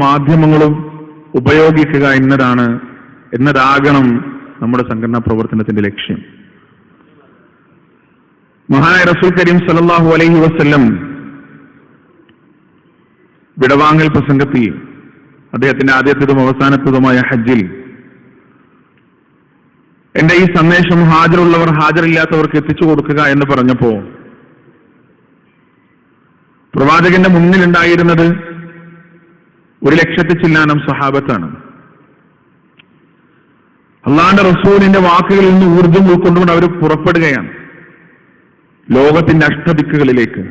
മാധ്യമങ്ങളും ഉപയോഗിക്കുക എന്നതാകണം നമ്മുടെ സംഘടനാ പ്രവർത്തനത്തിന്റെ ലക്ഷ്യം. മഹാനായ റസൂൽ കരീം സല്ലല്ലാഹു അലൈഹി വസല്ലം വിടവാങ്ങൽ പ്രസംഗത്തിൽ അദ്ദേഹത്തിന്റെ ആദ്യത്തേതും അവസാനത്തേതുമായ ഹജ്ജിൽ എന്റെ ഈ സന്ദേശം ഹാജരുള്ളവർ ഹാജരില്ലാത്തവർക്ക് എത്തിച്ചു കൊടുക്കുക എന്ന് പറഞ്ഞപ്പോ പ്രവാചകന്റെ മുന്നിലുണ്ടായിരുന്നത് 100,000 ചില്ലാനം സ്വഹാബത്താണ്. അള്ളാഹുവിന്റെ റസൂലിന്റെ വാക്കുകളിൽ നിന്ന് ഊർജ്ജം ഉൾക്കൊണ്ടുകൊണ്ട് അവർ പുറപ്പെടുകയാണ് ലോകത്തിന്റെ അഷ്ടദിക്കുകളിലേക്ക്.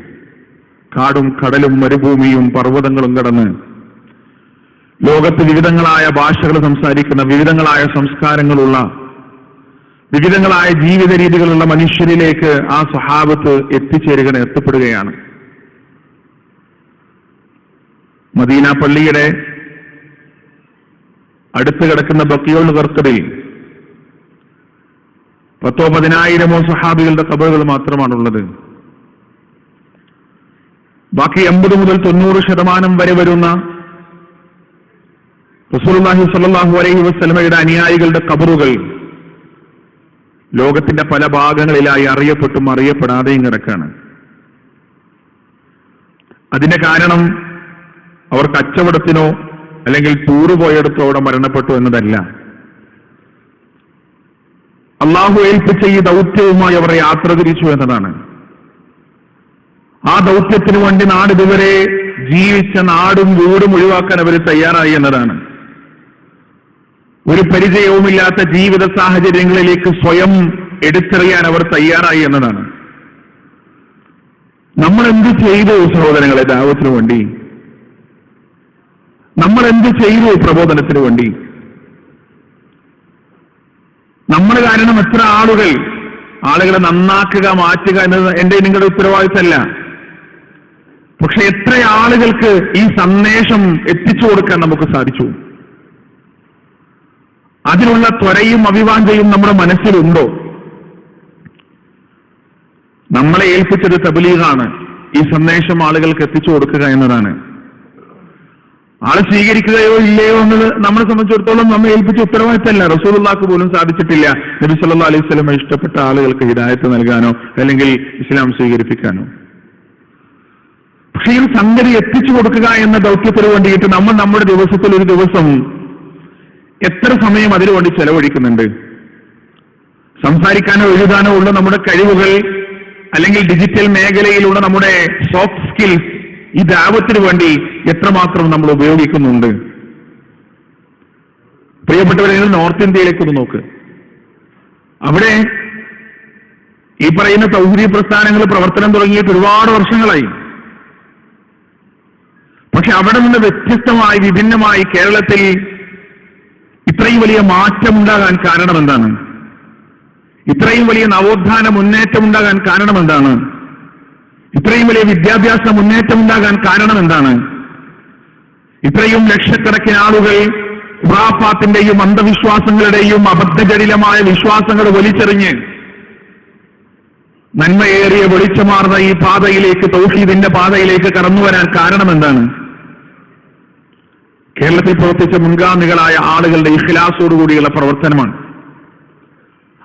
കാടും കടലും മരുഭൂമിയും പർവ്വതങ്ങളും കടന്ന് ലോകത്ത് വിവിധങ്ങളായ ഭാഷകൾ സംസാരിക്കുന്ന, വിവിധങ്ങളായ സംസ്കാരങ്ങളുള്ള, വിവിധങ്ങളായ ജീവിത രീതികളുള്ള മനുഷ്യരിലേക്ക് ആ സ്വഹാബത്ത് എത്തപ്പെടുകയാണ്. മദീന പള്ളിയുടെ അടുത്ത് കിടക്കുന്ന ബക്കിയുൽ ഗർഖദിൽ 10,000-10,000 സ്വഹാബികളുടെ ഖബറുകൾ മാത്രമാണുള്ളത്. ബാക്കി 80 മുതൽ 90% വരെ വരുന്ന റസൂലുള്ളാഹി സ്വല്ലല്ലാഹു അലൈഹി വസല്ലമയുടെ അനുയായികളുടെ ഖബറുകൾ ലോകത്തിന്റെ പല ഭാഗങ്ങളിലായി അറിയപ്പെട്ടും അറിയപ്പെടാതെയും കിടക്കാണ്. അതിന്റെ കാരണം അവർ കച്ചവടത്തിനോ അല്ലെങ്കിൽ ടൂറ് പോയെടുത്തോ അവിടെ മരണപ്പെട്ടു എന്നതല്ല. അള്ളാഹു ഏൽപ്പിച്ച ഈ ദൗത്യവുമായി അവർ യാത്ര തിരിച്ചു എന്നതാണ്. ആ ദൗത്യത്തിന് വേണ്ടി നാടിതുവരെ ജീവിച്ച നാടും വീടും ഒഴിവാക്കാൻ അവർ തയ്യാറായി എന്നതാണ്. ഒരു പരിചയവുമില്ലാത്ത ജീവിത സാഹചര്യങ്ങളിലേക്ക് സ്വയം എടുത്തെറിയാൻ അവർ തയ്യാറായി എന്നതാണ്. നമ്മൾ എന്ത് ചെയ്തു സഹോദരങ്ങളെ ദാവത്തിന് വേണ്ടി? നമ്മൾ എന്ത് ചെയ്തു പ്രബോധനത്തിന് വേണ്ടി? നമ്മൾ കാരണം എത്ര ആളുകളെ നന്നാക്കുക, മാറ്റുക എന്നത് എന്റെ നിങ്ങളുടെ ഉത്തരവാദിത്തമല്ല. പക്ഷെ എത്ര ആളുകൾക്ക് ഈ സന്ദേശം എത്തിച്ചു കൊടുക്കാൻ നമുക്ക് സാധിച്ചു? അതിനുള്ള ത്വരയും അഭിവാഞ്ചയും നമ്മുടെ മനസ്സിലുണ്ടോ? നമ്മളെ ഏൽപ്പിച്ചത് തബ്ലീഗാണ്. ഈ സന്ദേശം ആളുകൾക്ക് എത്തിച്ചു കൊടുക്കുക എന്നതാണ്. ആളെ സ്വീകരിക്കുകയോ ഇല്ലയോ എന്നത് നമ്മളെ സംബന്ധിച്ചിടത്തോളം നമ്മെ ഏൽപ്പിച്ച ഉത്തരവാദിത്തമല്ല. റസൂലുള്ളാഹിക്ക് പോലും സാധിച്ചിട്ടില്ല നബി സല്ലല്ലാഹു അലൈഹി വസല്ലം ഇഷ്ടപ്പെട്ട ആളുകൾക്ക് ഹിദായത്ത് നൽകാനോ അല്ലെങ്കിൽ ഇസ്ലാം സ്വീകരിപ്പിക്കാനോ. പക്ഷേ ഈ സംഗതി എത്തിച്ചു കൊടുക്കുക എന്ന ദൗത്യത്തിന് വേണ്ടിയിട്ട് നമ്മൾ നമ്മുടെ ദിവസത്തിൽ ഒരു ദിവസം എത്ര സമയം അതിനുവേണ്ടി ചെലവഴിക്കുന്നുണ്ട്? സംസാരിക്കാനോ എഴുതാനോ ഉള്ള നമ്മുടെ കഴിവുകൾ അല്ലെങ്കിൽ ഡിജിറ്റൽ മേഖലയിലുള്ള നമ്മുടെ സോഫ്റ്റ് സ്കിൽസ് ഈ ദാവത്തിന് വേണ്ടി എത്രമാത്രം നമ്മൾ ഉപയോഗിക്കുന്നുണ്ട്? പ്രിയപ്പെട്ടവരെ, നോർത്ത് ഇന്ത്യയിലേക്ക് ഒന്ന് നോക്ക്. അവിടെ ഈ പറയുന്ന തൗഹീദി പ്രസ്ഥാനങ്ങൾ പ്രവർത്തനം തുടങ്ങിയിട്ട് ഒരുപാട് വർഷങ്ങളായി. പക്ഷെ അവിടെ നിന്ന് വ്യത്യസ്തമായി വിഭിന്നമായി കേരളത്തിൽ ഇത്രയും വലിയ മാറ്റമുണ്ടാകാൻ കാരണം എന്താണ്? ഇത്രയും വലിയ നവോത്ഥാന മുന്നേറ്റം ഉണ്ടാകാൻ കാരണം എന്താണ്? ഇത്രയും വലിയ വിദ്യാഭ്യാസ മുന്നേറ്റം ഉണ്ടാകാൻ കാരണം എന്താണ്? ഇത്രയും ലക്ഷക്കണക്കിന് ആളുകൾ ഖുറാഫാത്തിന്റെയും അന്ധവിശ്വാസങ്ങളുടെയും അബദ്ധജടിലമായ വിശ്വാസങ്ങൾ വലിച്ചെറിഞ്ഞ് നന്മയേറിയ വെളിച്ചമാർന്ന ഈ പാതയിലേക്ക്, തൗഹീദിന്റെ പാതയിലേക്ക് കടന്നു വരാൻ കാരണം എന്താണ്? കേരളത്തിൽ പ്രവർത്തിച്ച മുൻഗാമികളായ ആളുകളുടെ ഇഖ്ലാസോടുകൂടിയുള്ള പ്രവർത്തനമാണ്.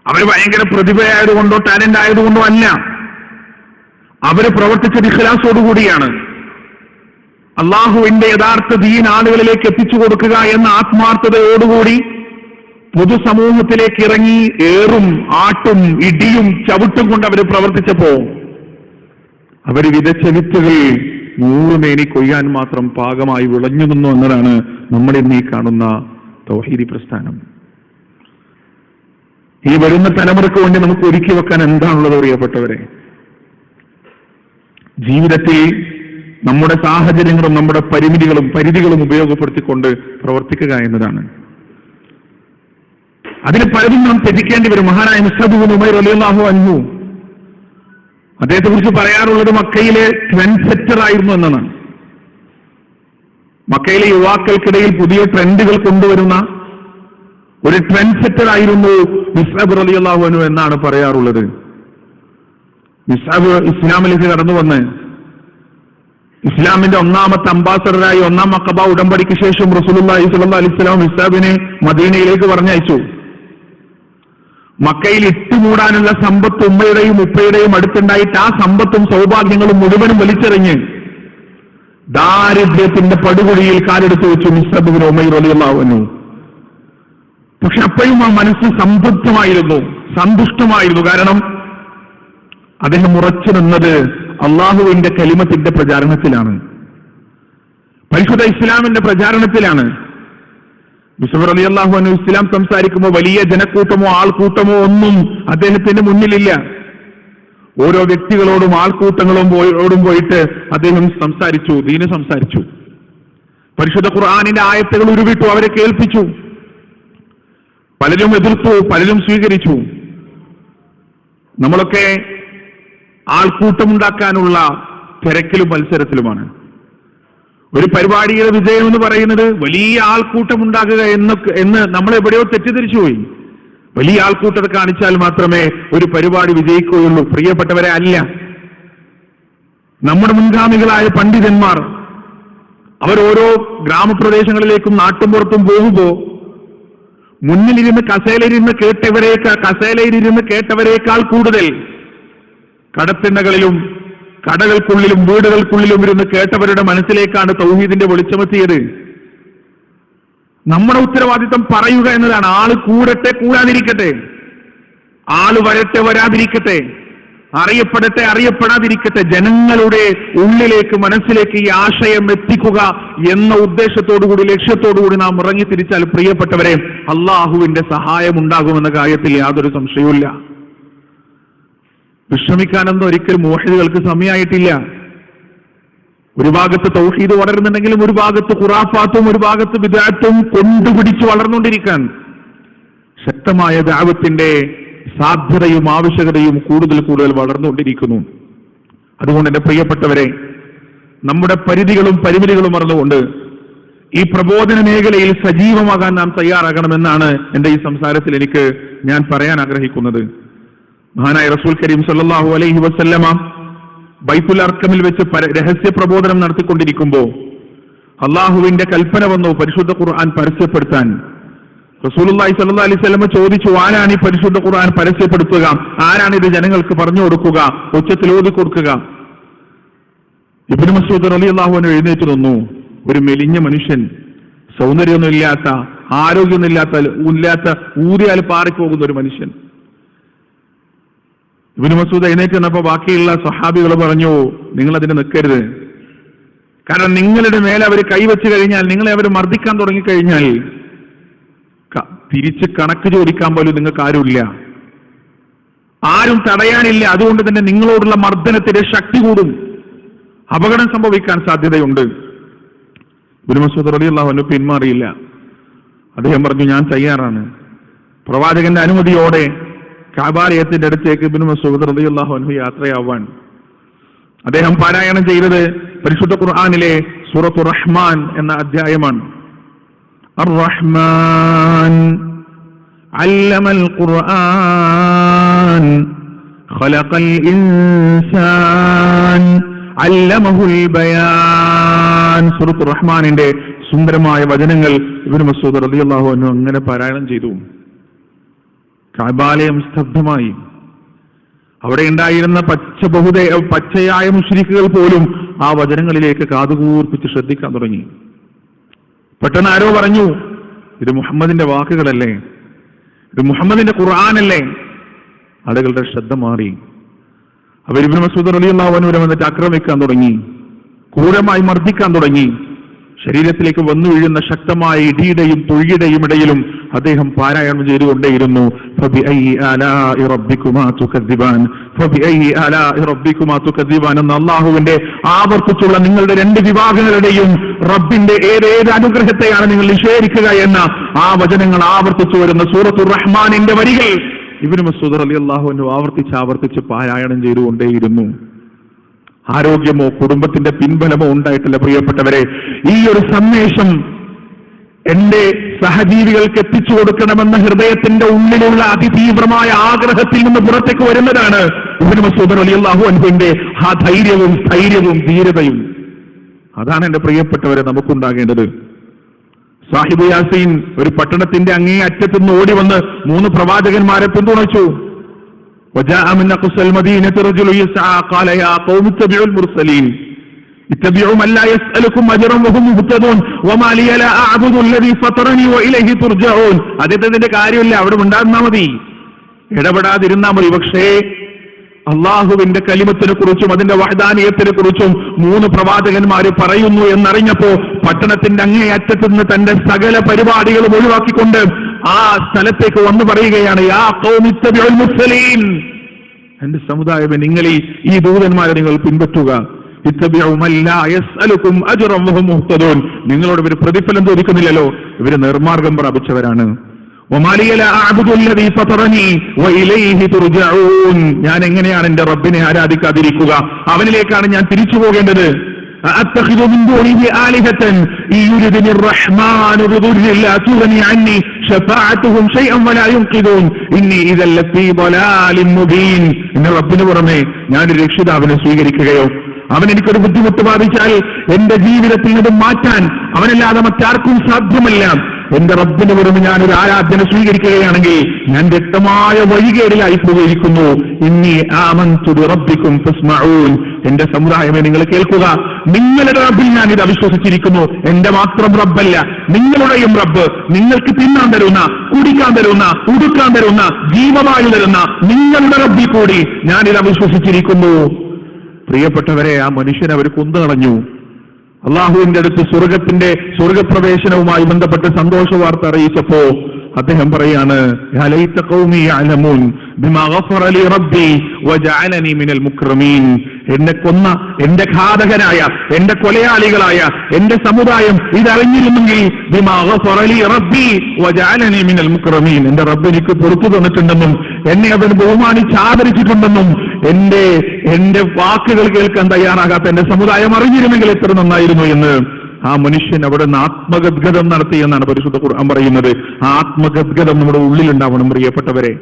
അവർ ഭയങ്കര പ്രതിഭയായതുകൊണ്ടോ ടാലന്റ് ആയതുകൊണ്ടോ അല്ല. അവർ പ്രവർത്തിച്ചത് ഇഖ്ലാസോടുകൂടിയാണ്. അള്ളാഹുവിന്റെ യഥാർത്ഥ ദീൻ ആളുകളിലേക്ക് എത്തിച്ചു കൊടുക്കുക എന്ന ആത്മാർത്ഥതയോടുകൂടി പൊതുസമൂഹത്തിലേക്ക് ഇറങ്ങി ഏറും ആട്ടും ഇടിയും ചവിട്ടും കൊണ്ട് അവർ പ്രവർത്തിച്ചപ്പോ അവർ വിതച്ച വിത്തുകൾ 100 മേനി കൊയ്യാൻ മാത്രം പാകമായി വിളഞ്ഞു നിന്നു എന്നതാണ് നമ്മൾ ഇന്ന് ഈ കാണുന്ന തൗഹീദി പ്രസ്ഥാനം. ഈ വരുന്ന തലമുറയ്ക്ക് വേണ്ടി നമുക്ക് ഒരുക്കി വെക്കാൻ എന്താണുള്ളത് പ്രിയപ്പെട്ടവരെ? ജീവിതത്തിൽ നമ്മുടെ സാഹചര്യങ്ങളും നമ്മുടെ പരിധികളും ഉപയോഗപ്പെടുത്തിക്കൊണ്ട് പ്രവർത്തിക്കുക എന്നതാണ്. അതിന് പലതും നാം ത്യജിക്കേണ്ടി വരും. മഹാനായ മുസ്അബ് ഇബ്നു ഉമൈർ റളിയല്ലാഹു അൻഹു അദ്ദേഹത്തെ കുറിച്ച് പറയാറുള്ളത് മക്കയിലെ ട്രെൻഡ് സെറ്റർ ആയിരുന്നു എന്നാണ്. മക്കയിലെ യുവാക്കൾക്കിടയിൽ പുതിയ ട്രെൻഡുകൾ കൊണ്ടുവരുന്ന ഒരു ട്രെൻഡ് സെറ്റർ ആയിരുന്നു മുസ്അബ് റളിയല്ലാഹു അൻഹു എന്നാണ് പറയാറുള്ളത്. മുസ്അബ് ഇസ്ലാമിലേക്ക് കടന്നു വന്ന് ഇസ്ലാമിന്റെ ഒന്നാമത്തെ അംബാസഡറായി ഒന്നാം അഖബ ഉടമ്പടിക്ക് ശേഷം റസൂലുള്ളാഹി സ്വല്ലല്ലാഹു അലൈഹി വസല്ലം ഇസ്ഹാബിനെ മദീനയിലേക്ക് പറഞ്ഞയച്ചു. മക്കയിൽ ഇട്ടുമൂടാനുള്ള സമ്പത്ത് ഉമ്മയുടെയും ഉപ്പയുടെയും അടുത്തുണ്ടായിട്ട് ആ സമ്പത്തും സൗഭാഗ്യങ്ങളും മുഴുവനും വലിച്ചെറിഞ്ഞ് ദാരിദ്ര്യത്തിന്റെ പടുകുഴിയിൽ കാലെടുത്ത് വെച്ചു മുസ്അബ് ഇബ്നു ഉമൈർ റളിയല്ലാഹു അൻഹു. പക്ഷെ അപ്പോഴും ആ മനസ്സ് സംതൃപ്തമായിരുന്നു, സന്തുഷ്ടമായിരുന്നു. കാരണം അദ്ദേഹം ഉറച്ചു നിന്നത് അള്ളാഹുവിന്റെ കലിമത്തിന്റെ പ്രചാരണത്തിലാണ്, പരിശുദ്ധ ഇസ്ലാമിന്റെ പ്രചാരണത്തിലാണ്. മുസ്അബ് റളിയല്ലാഹു അൻഹു ഇസ്ലാം സംസാരിക്കുമ്പോൾ വലിയ ജനക്കൂട്ടമോ ആൾക്കൂട്ടമോ ഒന്നും അദ്ദേഹത്തിന്റെ മുന്നിലില്ല. ഓരോ വ്യക്തികളോടും ആൾക്കൂട്ടങ്ങളോടും പോയിട്ട് അദ്ദേഹം സംസാരിച്ചു, ദീന് സംസാരിച്ചു. പരിശുദ്ധ ഖുർആനിന്റെ ആയത്തുകൾ ഉരുവിട്ടു, അവരെ കേൾപ്പിച്ചു. പലരും എതിർത്തു, പലരും സ്വീകരിച്ചു. നമ്മളൊക്കെ ആൾക്കൂട്ടമുണ്ടാക്കാനുള്ള തിരക്കിലും മത്സരത്തിലുമാണ്. ഒരു പരിപാടിയുടെ വിജയം എന്ന് പറയുന്നത് വലിയ ആൾക്കൂട്ടമുണ്ടാക്കുക എന്ന് നമ്മൾ എവിടെയോ തെറ്റിദ്ധരിച്ചുപോയി. വലിയ ആൾക്കൂട്ടത്തെ കാണിച്ചാൽ മാത്രമേ ഒരു പരിപാടി വിജയിക്കുകയുള്ളൂ. പ്രിയപ്പെട്ടവരെ, അല്ല. നമ്മുടെ മുൻഗാമികളായ പണ്ഡിതന്മാർ അവർ ഓരോ ഗ്രാമപ്രദേശങ്ങളിലേക്കും നാട്ടുമ്പുറത്തും പോകുമ്പോൾ മുന്നിലിരുന്ന് കസേലയിലിരുന്ന് കേട്ടവരേക്കാൾ കൂടുതൽ കടത്തിണ്ണകളിലും കടകൾക്കുള്ളിലും വീടുകൾക്കുള്ളിലും ഇരുന്ന് കേട്ടവരുടെ മനസ്സിലേക്കാണ് തൗഹീദിന്റെ വെളിച്ചമെത്തിയത്. നമ്മുടെ ഉത്തരവാദിത്തം പറയുക എന്നതാണ്. ആള് കൂടട്ടെ കൂടാതിരിക്കട്ടെ, ആള് വരട്ടെ വരാതിരിക്കട്ടെ, അറിയപ്പെടട്ടെ അറിയപ്പെടാതിരിക്കട്ടെ, ജനങ്ങളുടെ ഉള്ളിലേക്ക് മനസ്സിലേക്ക് ഈ ആശയം എത്തിക്കുക എന്ന ഉദ്ദേശത്തോടുകൂടി ലക്ഷ്യത്തോടുകൂടി നാം ഇറങ്ങി തിരിച്ചാൽ പ്രിയപ്പെട്ടവരെ, അള്ളാഹുവിന്റെ സഹായം ഉണ്ടാകുമെന്ന കാര്യത്തിൽ യാതൊരു സംശയവുമില്ല. വിശ്രമിക്കാനൊന്നും ഒരിക്കലും മുവഹിദുകൾക്ക് സമയമായിട്ടില്ല. ഒരു ഭാഗത്ത് തൗഹീദ് വളരുന്നുണ്ടെങ്കിലും ഒരു ഭാഗത്ത് ഖുറാഫാത്തും ഒരു ഭാഗത്ത് ബിദ്അത്തും കൊണ്ടുപിടിച്ച് വളർന്നുകൊണ്ടിരിക്കാൻ ശക്തമായ ദഅവത്തിന്റെ സാധ്യതയും ആവശ്യകതയും കൂടുതൽ കൂടുതൽ വളർന്നുകൊണ്ടിരിക്കുന്നു. അതുകൊണ്ട് എന്റെ പ്രിയപ്പെട്ടവരെ, നമ്മുടെ പരിധികളും പരിമിതികളും മറന്നുകൊണ്ട് ഈ പ്രബോധന മേഖലയിൽ സജീവമാകാൻ നാം തയ്യാറാകണമെന്നാണ് എന്റെ ഈ സംസാരത്തിൽ ഞാൻ പറയാൻ ആഗ്രഹിക്കുന്നത്. മഹാനായ റസൂൽ കരീം സല്ലല്ലാഹു അലൈഹി വസല്ലമ ബൈത്തുൽ അർക്കമിൽ വെച്ച് രഹസ്യ പ്രബോധനം നടത്തിക്കൊണ്ടിരിക്കുമ്പോൾ അള്ളാഹുവിന്റെ കൽപ്പന വന്നു പരിശുദ്ധ ഖുർആൻ പരസ്യപ്പെടുത്താൻ. റസൂലുള്ളാഹി സ്വല്ലല്ലാഹു അലൈഹി വസല്ലമ ചോദിച്ചു, ആരാണ് ഈ പരിശുദ്ധ ഖുർആൻ പരസ്യപ്പെടുത്തുക? ആരാണ് ഇത് ജനങ്ങൾക്ക് പറഞ്ഞു കൊടുക്കുക, ഉച്ചത്തിൽ ഓതി കൊടുക്കുക? ഇബ്നു മസ്ഊദ് റളിയല്ലാഹു അൻഹു എഴുന്നേറ്റ് നിന്നു. ഒരു മെലിഞ്ഞ മനുഷ്യൻ, സൗന്ദര്യമൊന്നുമില്ലാത്ത, ആരോഗ്യമൊന്നുമില്ലാത്ത, ഊതിയാൽ പാറിപ്പോകുന്ന ഒരു മനുഷ്യൻ. ഇബ്നു മസ്ഊദ് എഴുന്നേറ്റ് വന്നപ്പോൾ ബാക്കിയുള്ള സ്വഹാബികൾ പറഞ്ഞു, നിങ്ങൾ അതിന് നിൽക്കരുത്. കാരണം നിങ്ങളുടെ മേലെ അവർ കൈവച്ചു കഴിഞ്ഞാൽ, നിങ്ങളെ അവർ മർദ്ദിക്കാൻ തുടങ്ങിക്കഴിഞ്ഞാൽ തിരിച്ച് കണക്ക് ചോദിക്കാൻ പോലും നിങ്ങൾക്ക് ആരുമില്ല, ആരും തടയാനില്ല. അതുകൊണ്ട് തന്നെ നിങ്ങളോടുള്ള മർദ്ദനത്തിന്റെ ശക്തി കൂടും, അപകടം സംഭവിക്കാൻ സാധ്യതയുണ്ട്. ഇബ്നു മസ്ഊദ് റളിയല്ലാഹു അൻഹു പിന്മാറിയില്ല. അദ്ദേഹം പറഞ്ഞു, ഞാൻ തയ്യാറാണ്. പ്രവാചകന്റെ അനുമതിയോടെ കഅബാലയത്തിന്റെ അടുത്തേക്ക് ഇബ്നു മസ്ഊദ് റളിയല്ലാഹു അൻഹു യാത്രയാവാൻ അദ്ദേഹം പാരായണം ചെയ്തത് പരിശുദ്ധ ഖുർആനിലെ സൂറത്തുർ റഹ്മാൻ എന്ന അധ്യായമാണ്. അർ-റഹ്മാൻ അല്ലമൽ ഖുർആൻ ഖലഖൽ ഇൻസാൻ അല്ലമഹുൽ ബയാൻ. സൂറത്തുർ റഹ്മാനിന്റെ സുന്ദരമായ വചനങ്ങൾ ഇബ്നു മസ്ഊദ് റളിയല്ലാഹു അൻഹു അങ്ങനെ പാരായണം ചെയ്തു. കഅബാലയം സ്തബ്ധമായി. അവിടെ ഉണ്ടായിരുന്ന പച്ചയായ മുശ്രിക്കുകൾ പോലും ആ വചനങ്ങളിലേക്ക് കാതുകൂർപ്പിച്ച് ശ്രദ്ധിക്കാൻ തുടങ്ങി. പെട്ടെന്ന് ആരോ പറഞ്ഞു, ഇത് മുഹമ്മദിന്റെ വാക്കുകളല്ലേ, ഇത് മുഹമ്മദിന്റെ ഖുർആനല്ലേ? ആളുകളുടെ ശ്രദ്ധ മാറി. അവർ ഇബ്നു മസ്ഊദ് റളിയല്ലാഹു അൻഹു വന്നിട്ട് ആക്രമിക്കാൻ തുടങ്ങി, ക്രൂരമായി മർദ്ദിക്കാൻ തുടങ്ങി. ശരീരത്തിലേക്ക് വന്നു വീഴുന്ന ശക്തമായ ഇടിയുടെയും തൊഴിയുടെയും ഇടയിലും അദ്ദേഹം പാരായണം ചെയ്തുകൊണ്ടേയിരുന്നു. എന്ന അള്ളാഹുവിന്റെ ആവർത്തിച്ചുള്ള നിങ്ങളുടെ രണ്ട് വിഭാഗങ്ങളുടെയും റബ്ബിന്റെ ഏതേത് അനുഗ്രഹത്തെയാണ് നിങ്ങൾ നിഷേധിക്കുക എന്ന ആ വചനങ്ങൾ ആവർത്തിച്ചു വരുന്ന സൂറത്തുർ റഹ്മാനിന്റെ വരികൾ ഇബ്നു മസ്ഊദ് റളിയല്ലാഹു അൻഹു ആവർത്തിച്ച് പാരായണം ചെയ്തുകൊണ്ടേയിരുന്നു. ആരോഗ്യമോ കുടുംബത്തിന്റെ പിൻബലമോ ഉണ്ടായിട്ടില്ല. പ്രിയപ്പെട്ടവരെ, ഈ ഒരു സന്ദേശം എന്റെ സഹജീവികൾക്ക് എത്തിച്ചു കൊടുക്കണമെന്ന ഹൃദയത്തിന്റെ ഉള്ളിലുള്ള അതിതീവ്രമായ ആഗ്രഹത്തിൽ നിന്ന് പുറത്തേക്ക് വരുന്നതാണ് ഇബ്നു മസ്ഊദ് റളിയല്ലാഹു അൻഹുവിന്റെ ആ ധൈര്യവും സ്ഥൈര്യവും ധീരതയും. അതാണ് എന്റെ പ്രിയപ്പെട്ടവരെ നമുക്കുണ്ടാകേണ്ടത്. സാഹിബ് യാസീൻ ഒരു പട്ടണത്തിന്റെ അങ്ങേ അറ്റത്തുനിന്ന് ഓടി വന്ന് 3 പ്രവാചകന്മാരെ പിന്തുണച്ചു. وجاء من أقصى المدينة رجل يسعى قال يا قوم اتبعوا المرسلين اتبعوا من لا يسألكم أجرا وهم مهتدون وما لي لا أعبد الذي فطرني وإليه ترجعون. അദ്ദേഹത്തിന്റെ കാര്യമില്ല, അവിടെ ഉണ്ടാകുന്നാ മതി, ഇടപെടാതിരുന്നാ മതി. പക്ഷേ അള്ളാഹുവിന്റെ കലിമത്തിനെ കുറിച്ചും അതിന്റെ വഹദാനിയത്തിനെ കുറിച്ചും 3 പ്രവാചകന്മാര് പറയുന്നു എന്നറിഞ്ഞപ്പോ പട്ടണത്തിന്റെ അങ്ങേ അറ്റത്ത് നിന്ന് തന്റെ സകല പരിപാടികളും ഒഴിവാക്കിക്കൊണ്ട് ആ സ്ഥലത്തേക്ക് വന്നു പറയുകയാണ്, യാ ഖൗമി ഇത്തബിഉൽ മുർസലീൻ, എന്റെ സമുദായമേ, നിങ്ങൾ ഈ ദൂതന്മാരെ നിങ്ങൾ പിൻപറ്റുക. ഇത്തബിഉ മൻ ലാ യസ്അലുകും അജ്റൻ വഹും മുഹ്തദൂൻ, നിങ്ങളോട് ഇവർ പ്രതിഫലം ചോദിക്കുന്നില്ലല്ലോ, ഇവര് നിർമാർഗം പ്രാപിച്ചവരാണ്. ഞാൻ എങ്ങനെയാണ് എന്റെ റബ്ബിനെ ആരാധിക്കാതിരിക്കുക? അവനിലേക്കാണ് ഞാൻ തിരിച്ചു പോകേണ്ടത്. എന്റെ റബ്ബിന് പുറമെ ഞാനൊരു രക്ഷിതാവിനെ സ്വീകരിക്കുകയോ? അവൻ എനിക്കൊരു ബുദ്ധിമുട്ട് ബാധിച്ചാൽ എന്റെ ജീവിതത്തിൽ നിന്ന് മാറ്റാൻ അവനല്ലാതെ മറ്റാർക്കും സാധ്യമല്ല. എന്റെ റബ്ബിന് പുറമെ ഞാനൊരു ആരാധന സ്വീകരിക്കുകയാണെങ്കിൽ ഞാൻ വ്യക്തമായ വഴികേടിലായി പോയിരിക്കുന്നു. ഇന്നി ആമന്തു ബിറബ്ബിക്കും ഫസ്മഊൻ, എന്റെ സമുദായമേ നിങ്ങൾ കേൾക്കുക, നിങ്ങളുടെ റബ്ബിൽ ഞാൻ ഇത് അവിശ്വസിച്ചിരിക്കുന്നു. എന്റെ മാത്രം റബ്ബല്ല, നിങ്ങളുടെയും റബ്ബ്, നിങ്ങൾക്ക് തിന്നാൻ തരുന്ന, കുടിക്കാൻ തരുന്ന, ഉടുക്കാൻ തരുന്ന, ജീവവായു തരുന്ന നിങ്ങളുടെ റബ്ബിൽ കൂടി ഞാൻ ഇത് അവിശ്വസിച്ചിരിക്കുന്നു. പ്രിയപ്പെട്ടവരെ, ആ മനുഷ്യനെ അവർ കൊന്നുകളഞ്ഞു. അള്ളാഹുവിന്റെ അടുത്ത് സ്വർഗപ്രവേശനവുമായി ബന്ധപ്പെട്ട് സന്തോഷ വാർത്ത അറിയിച്ചപ്പോ അദ്ദേഹം പറയാണ്, യാ ലൈത ഖൗമി യഅലമൂൻ ബിമാ ഗഫറ ലി റബ്ബി വജഅലനി മിനൽ മുക്രമീൻ. എന്നെ കൊന്ന, എന്റെ ഘാതകനായ, എന്റെ കൊലയാളികളായ എന്റെ സമുദായം ഇതറിഞ്ഞിരുന്നെങ്കിൽ ബിമാ ഗഫറ ലി റബ്ബി വജഅലനി മിനൽ മുക്രമീൻ, എന്റെ റബ്ബ് എനിക്ക് പുറത്തു തന്നിട്ടുണ്ടെന്നും എന്നെ അവൻ ബഹുമാനിച്ച് ആദരിച്ചിട്ടുണ്ടെന്നും എന്റെ വാക്കുകൾ കേൾക്കാൻ തയ്യാറാകാത്ത എന്റെ സമുദായം അറിഞ്ഞിരുന്നെങ്കിൽ എത്ര നന്നായിരുന്നു എന്ന് ആ മനുഷ്യൻ അവിടെ നിന്ന് ആത്മഗദ്ഗതം നടത്തി എന്നാണ് പരിശുദ്ധ ഖുർആൻ പറയുന്നത്. ആ ആത്മഗദ്ഗതം നമ്മുടെ ഉള്ളിലുണ്ടാവണം പ്രിയപ്പെട്ടവരെ.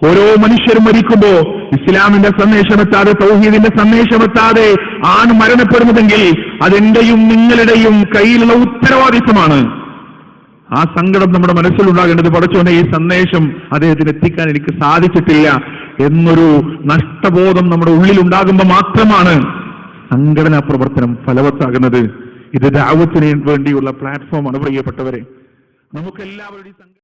ഓരോ മനുഷ്യരും മരിക്കുമ്പോ ഇസ്ലാമിന്റെ സന്ദേശമെത്താതെ, തൗഹീദിന്റെ സന്ദേശമെത്താതെ ആണ് മരണപ്പെടുന്നതെങ്കിൽ അതെന്റെയും നിങ്ങളുടെയും കയ്യിലുള്ള ഉത്തരവാദിത്വമാണ്. ആ സങ്കടം നമ്മുടെ മനസ്സിലുണ്ടാകേണ്ടത്, പടച്ചോനെ ഈ സന്ദേശം അദ്ദേഹത്തിന് എത്തിക്കാൻ എനിക്ക് സാധിച്ചിട്ടില്ല എന്നൊരു നഷ്ടബോധം നമ്മുടെ ഉള്ളിലുണ്ടാകുമ്പോൾ മാത്രമാണ് സംഘടനാ പ്രവർത്തനം ഫലവത്താകുന്നത്. ഇത് ദഅവത്തിന് വേണ്ടിയുള്ള പ്ലാറ്റ്ഫോമാണ് പ്രിയപ്പെട്ടവരെ. നമുക്കെല്ലാവരുടെയും